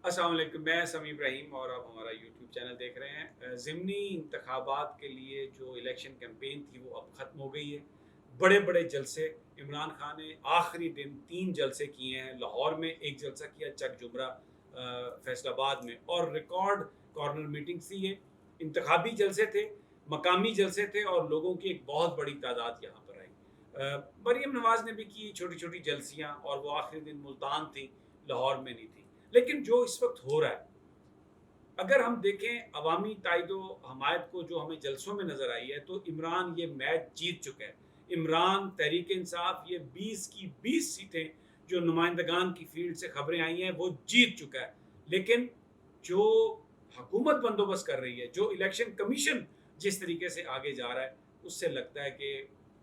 अस्सलाम वालेकुम, मैं समी इब्राहिम और आप हमारा यूट्यूब चैनल देख रहे हैं। ज़िमनी इंतखाबात के लिए जो इलेक्शन कैंपेन थी वो अब ख़त्म हो गई है। बड़े बड़े जलसे इमरान खान ने आखिरी दिन 3 जलसे किए हैं। लाहौर में एक जलसा किया, चक जुमरा फैसलाबाद में, और रिकॉर्ड कॉर्नर मीटिंग थी ये। इंतखाबी जलसे थे, मकामी जलसे थे, और लोगों की एक बहुत बड़ी तादाद यहाँ पर आई। मरीम नवाज़ ने भी की छोटी छोटी जलसियाँ, और वो आखिरी दिन मुल्तान थी, लाहौर में नहीं थी। लेकिन जो इस वक्त हो रहा है, अगर हम देखें अवामी ताइदो हमायत को जो हमें जलसों में नज़र आई है, तो इमरान ये मैच जीत चुका है। इमरान, तहरीक इंसाफ, ये 20 की 20 सीटें जो नुमाइंदगान की फील्ड से खबरें आई हैं वो जीत चुका है। लेकिन जो हुकूमत बंदोबस्त कर रही है, जो इलेक्शन कमीशन जिस तरीके से आगे जा रहा है, उससे लगता है कि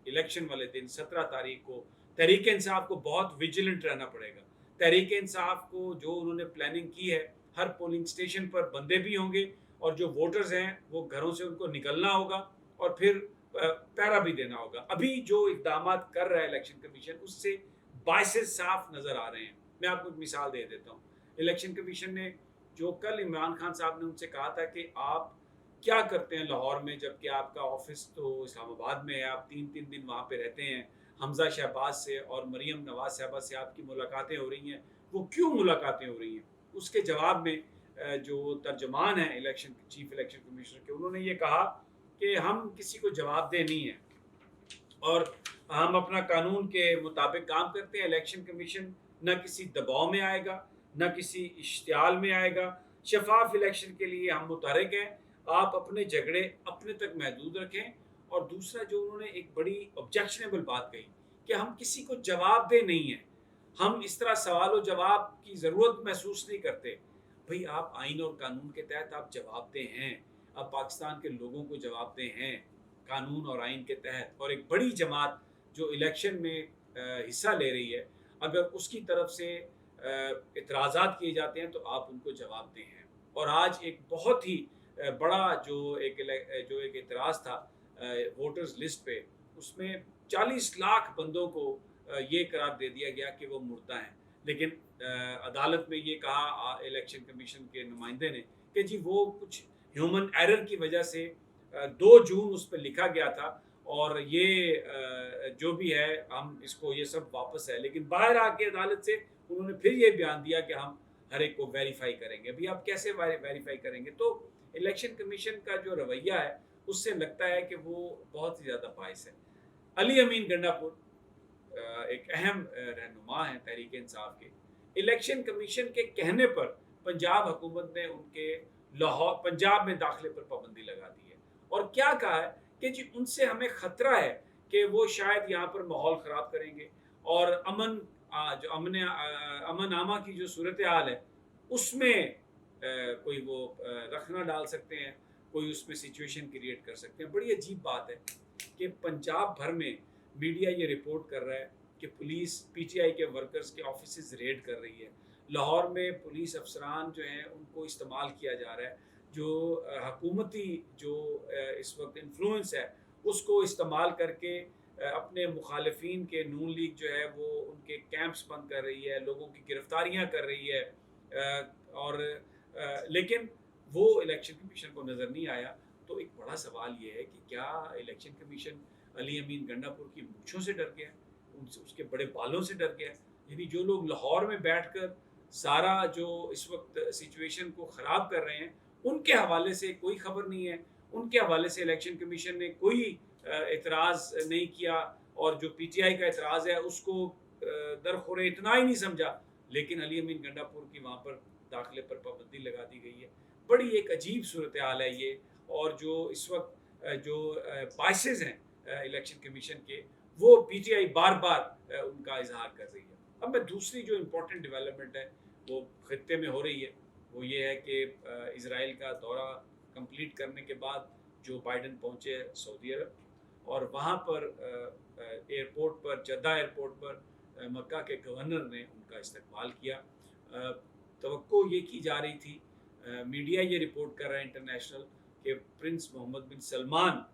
इलेक्शन वाले दिन 17 तारीख को तहरीक इंसाफ को बहुत विजिलेंट रहना पड़ेगा। तहरीक इंसाफ को जो उन्होंने प्लानिंग की है, हर पोलिंग स्टेशन पर बंदे भी होंगे, और जो वोटर्स हैं वो घरों से उनको निकलना होगा, और फिर पहरा भी देना होगा। अभी जो इकदाम कर रहा है इलेक्शन कमीशन, उससे बाइसेस साफ नज़र आ रहे हैं। मैं आपको एक मिसाल दे देता हूँ। इलेक्शन कमीशन ने जो कल इमरान खान साहब ने उनसे कहा था कि आप क्या करते हैं लाहौर में, जबकि आपका ऑफिस तो इस्लामाबाद में है, आप 3-3 दिन वहाँ पे रहते हैं। हमजा शहबाज से और मरीम नवाज साहबा से आपकी मुलाकातें हो रही हैं, वो क्यों मुलाकातें हो रही हैं? उसके जवाब में जो तर्जमान है इलेक्शन चीफ इलेक्शन कमिश्नर के, उन्होंने ये कहा कि हम किसी को जवाबदेह नहीं है, और हम अपना कानून के मुताबिक काम करते हैं। इलेक्शन कमीशन न किसी दबाव में आएगा, न किसी इश्तियाल में आएगा। शफाफ इलेक्शन के लिए हम मुतहरिक हैं। आप अपने झगड़े अपने तक महदूद रखें। और दूसरा, जो उन्होंने एक बड़ी ऑब्जेक्शनेबल बात कही कि हम किसी को जवाबदेह नहीं हैं, हम इस तरह सवाल और जवाब की ज़रूरत महसूस नहीं करते। भाई, आप आइन और कानून के तहत आप जवाबदेह हैं, आप पाकिस्तान के लोगों को जवाबदेह हैं कानून और आइन के तहत। और एक बड़ी जमात जो इलेक्शन में हिस्सा ले रही है, अगर उसकी तरफ से इतराज़ात किए जाते हैं तो आप उनको जवाबदेह हैं। और आज एक बहुत ही बड़ा जो एक इतराज़ था वोटर्स लिस्ट पे, उसमें 40 लाख बंदों को ये करार दे दिया गया कि वो मुर्दा हैं। लेकिन अदालत में ये कहा इलेक्शन कमीशन के नुमाइंदे ने कि जी वो कुछ ह्यूमन एरर की वजह से 2 जून उस पर लिखा गया था, और ये जो भी है हम इसको ये सब वापस है। लेकिन बाहर आके अदालत से उन्होंने फिर ये बयान दिया कि हम हर एक को वेरीफाई करेंगे। अभी आप कैसे वेरीफाई करेंगे? तो इलेक्शन कमीशन का जो रवैया है, उससे लगता है कि वो बहुत ही ज़्यादा बाइस है। अली अमीन गंडापुर एक अहम रहनुमा हैं तहरीक इंसाफ के। इलेक्शन कमीशन के कहने पर पंजाब हुकूमत ने उनके लाहौर पंजाब में दाखिले पर पाबंदी लगा दी है, और क्या कहा है कि जी उनसे हमें ख़तरा है कि वो शायद यहाँ पर माहौल ख़राब करेंगे, और जो अमन आमा की जो सूरत हाल है उसमें कोई वो रखना डाल सकते हैं, कोई उसमें सिचुएशन क्रिएट कर सकते हैं। बड़ी अजीब बात है कि पंजाब भर में मीडिया ये रिपोर्ट कर रहा है कि पुलिस पीटीआई के वर्कर्स के ऑफिसेज रेड कर रही है। लाहौर में पुलिस अफसरान जो हैं उनको इस्तेमाल किया जा रहा है, जो हकूमती जो इस वक्त इन्फ्लुएंस है उसको इस्तेमाल करके अपने मुखालफिन के नून लीग जो है वो उनके कैंप्स बंद कर रही है, लोगों की गिरफ्तारियां कर रही है। और लेकिन वो इलेक्शन कमीशन को नज़र नहीं आया। तो एक बड़ा सवाल ये है कि क्या इलेक्शन कमीशन अली अमीन गंडापुर की मूछों से डर गया, उसके बड़े बालों से डर गया? यानी जो लोग लाहौर में बैठकर सारा जो इस वक्त सिचुएशन को ख़राब कर रहे हैं, उनके हवाले से कोई खबर नहीं है, उनके हवाले से इलेक्शन कमीशन ने कोई एतराज़ नहीं किया, और जो पीटीआई का एतराज़ है उसको दरखोरे इतना ही नहीं समझा। लेकिन अली अमीन गंडापुर की वहाँ पर दाखिले पर पाबंदी लगा दी गई है। बड़ी एक अजीब सूरत हाल है ये। और जो इस वक्त जो बाइसेस हैं इलेक्शन कमीशन के, वो पीटीआई बार बार उनका इजहार कर रही है। अब मैं दूसरी जो इम्पोर्टेंट डेवलपमेंट है वो खत्ते में हो रही है, वो ये है कि इसराइल का दौरा कंप्लीट करने के बाद जो बाइडन पहुँचे सऊदी अरब, और वहाँ पर एयरपोर्ट पर, जद्दा एयरपोर्ट पर मक्का के गवर्नर ने उनका इस्तकबाल किया। तवक्को ये की जा रही थी, मीडिया ये रिपोर्ट कर रहा है इंटरनेशनल, कि प्रिंस मोहम्मद बिन सलमान,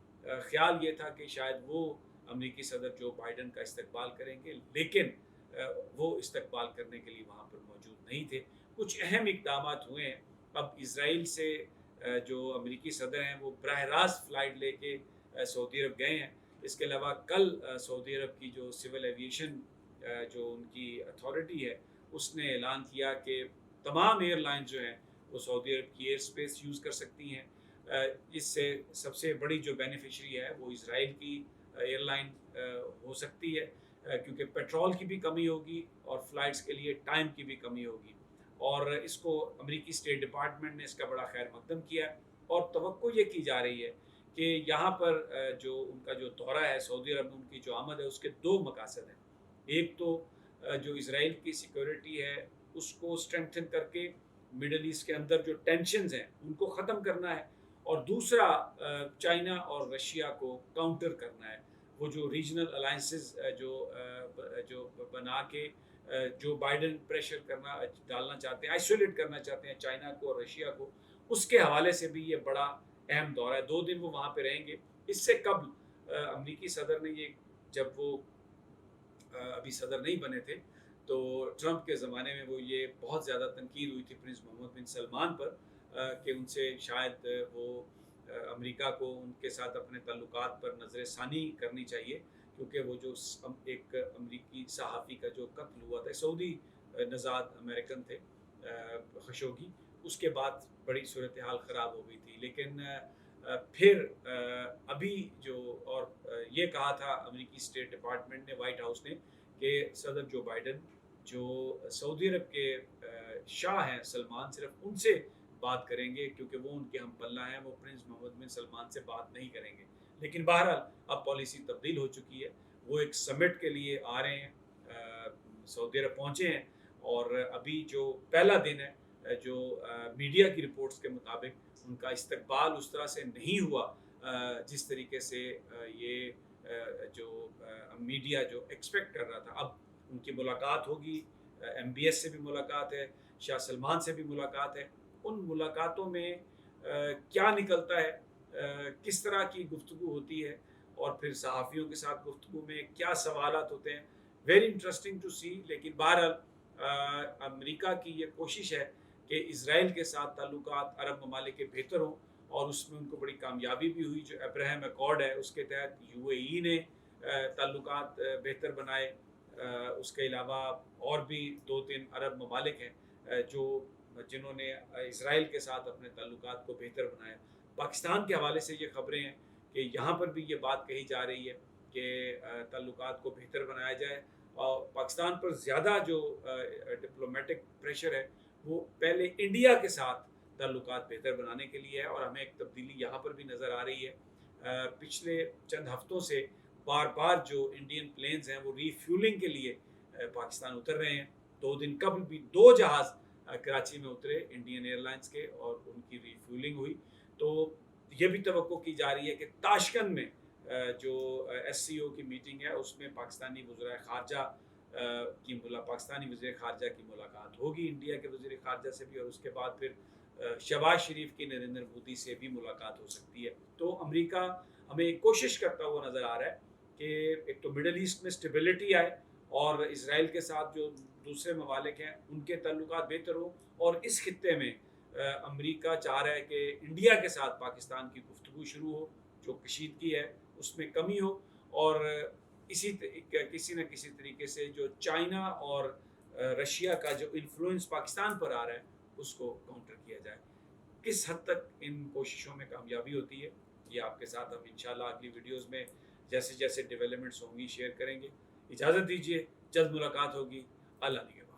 ख्याल ये था कि शायद वो अमेरिकी सदर जो बाइडन का इस्तकबाल करेंगे, लेकिन वो इस्तकबाल करने के लिए वहाँ पर मौजूद नहीं थे। کچھ اہم اقدامات ہوئے ہیں. اب اسرائیل سے جو امریکی صدر ہیں وہ براہ راست فلائٹ لے کے سعودی عرب گئے ہیں. اس کے علاوہ کل سعودی عرب کی جو سول ایویشن جو ان کی اتھارٹی ہے اس نے اعلان کیا کہ تمام ایئر لائن جو ہیں وہ سعودی عرب کی ایئر اسپیس یوز کر سکتی ہیں. اس سے سب سے بڑی جو بینیفیشری ہے وہ اسرائیل کی ایئر لائن ہو سکتی ہے کیونکہ پیٹرول کی بھی کمی ہوگی اور فلائٹس کے لیے ٹائم کی بھی کمی ہوگی. اور اس کو امریکی اسٹیٹ ڈپارٹمنٹ نے اس کا بڑا خیر مقدم کیا ہے اور توقع یہ کی جا رہی ہے کہ یہاں پر جو ان کا جو دورہ ہے سعودی عرب میں ان کی جو آمد ہے اس کے دو مقاصد ہیں. ایک تو جو اسرائیل کی سیکورٹی ہے اس کو اسٹرینتھن کر کے مڈل ایسٹ کے اندر جو ٹینشنز ہیں ان کو ختم کرنا ہے اور دوسرا چائنا اور رشیا کو کاؤنٹر کرنا ہے. وہ جو ریجنل الائنسز جو بنا کے جو بائیڈن پریشر ڈالنا چاہتے ہیں ایسولیٹ کرنا چاہتے ہیں چائنا کو اور رشیا کو, اس کے حوالے سے بھی یہ بڑا اہم دورہ ہے. 2 دن وہ وہاں پہ رہیں گے. اس سے قبل امریکی صدر نے یہ جب وہ ابھی صدر نہیں بنے تھے تو ٹرمپ کے زمانے میں وہ یہ بہت زیادہ تنقید ہوئی تھی پرنس محمد بن سلمان پر کہ ان سے شاید وہ امریکہ کو ان کے ساتھ اپنے تعلقات پر نظر ثانی کرنی چاہیے کیونکہ وہ جو ایک امریکی صحافی کا جو قتل ہوا تھا سعودی نژاد امریکن تھے خشوگی, اس کے بعد بڑی صورتحال خراب ہو گئی تھی. لیکن پھر ابھی جو اور یہ کہا تھا امریکی اسٹیٹ ڈپارٹمنٹ نے وائٹ ہاؤس نے کہ صدر جو بائیڈن جو سعودی عرب کے شاہ ہیں سلمان صرف ان سے بات کریں گے کیونکہ وہ ان کے ہم پلہ ہیں, وہ پرنس محمد بن سلمان سے بات نہیں کریں گے. لیکن بہرحال اب پالیسی تبدیل ہو چکی ہے. وہ ایک سمٹ کے لیے آ رہے ہیں, سعودی عرب پہنچے ہیں اور ابھی جو پہلا دن ہے جو میڈیا کی رپورٹس کے مطابق ان کا استقبال اس طرح سے نہیں ہوا جس طریقے سے یہ جو میڈیا جو ایکسپیکٹ کر رہا تھا. اب ان کی ملاقات ہوگی, MBS سے بھی ملاقات ہے, شاہ سلمان سے بھی ملاقات ہے. ان ملاقاتوں میں کیا نکلتا ہے, کس طرح کی گفتگو ہوتی ہے اور پھر صحافیوں کے ساتھ گفتگو میں کیا سوالات ہوتے ہیں, ویری انٹرسٹنگ ٹو سی. لیکن بہرحال امریکہ کی یہ کوشش ہے کہ اسرائیل کے ساتھ تعلقات عرب ممالک کے بہتر ہوں اور اس میں ان کو بڑی کامیابی بھی ہوئی. جو ابراہیم ایکارڈ ہے اس کے تحت UAE نے تعلقات بہتر بنائے. اس کے علاوہ اور بھی 2-3 عرب ممالک ہیں جنہوں نے اسرائیل کے ساتھ اپنے تعلقات کو بہتر بنایا. پاکستان کے حوالے سے یہ خبریں ہیں کہ یہاں پر بھی یہ بات کہی جا رہی ہے کہ تعلقات کو بہتر بنایا جائے اور پاکستان پر زیادہ جو ڈپلومیٹک پریشر ہے وہ پہلے انڈیا کے ساتھ تعلقات بہتر بنانے کے لیے ہے اور ہمیں ایک تبدیلی یہاں پر بھی نظر آ رہی ہے. پچھلے چند ہفتوں سے بار بار جو انڈین پلینز ہیں وہ ری فیولنگ کے لیے پاکستان اتر رہے ہیں. 2 دن قبل بھی 2 جہاز کراچی میں اترے انڈین ایئر لائنس کے اور ان کی ری فیولنگ ہوئی. تو یہ بھی توقع کی جا رہی ہے کہ تاشکند میں جو SCO کی میٹنگ ہے اس میں پاکستانی وزراء خارجہ پاکستانی وزیر خارجہ کی ملاقات ہوگی انڈیا کے وزیر خارجہ سے بھی, اور اس کے بعد پھر شہباز شریف کی نریندر مودی سے بھی ملاقات ہو سکتی ہے. تو امریکہ ہمیں کوشش کرتا ہوا نظر آ رہا ہے کہ ایک تو مڈل ایسٹ میں اسٹیبلٹی آئے اور اسرائیل کے ساتھ جو دوسرے ممالک ہیں ان کے تعلقات بہتر ہوں, اور اس خطے میں امریکہ چاہ رہا ہے کہ انڈیا کے ساتھ پاکستان کی گفتگو شروع ہو, جو کشیدگی ہے اس میں کمی ہو, اور کسی نہ کسی طریقے سے جو چائنا اور رشیا کا جو انفلوئنس پاکستان پر آ رہا ہے اس کو کاؤنٹر کیا جائے. کس حد تک ان کوششوں میں کامیابی ہوتی ہے یہ آپ کے ساتھ ہم انشاءاللہ اگلی ویڈیوز میں جیسے جیسے ڈیولپمنٹس ہوں گی شیئر کریں گے. اجازت دیجیے, جلد ملاقات ہوگی. اللہ نگہبان.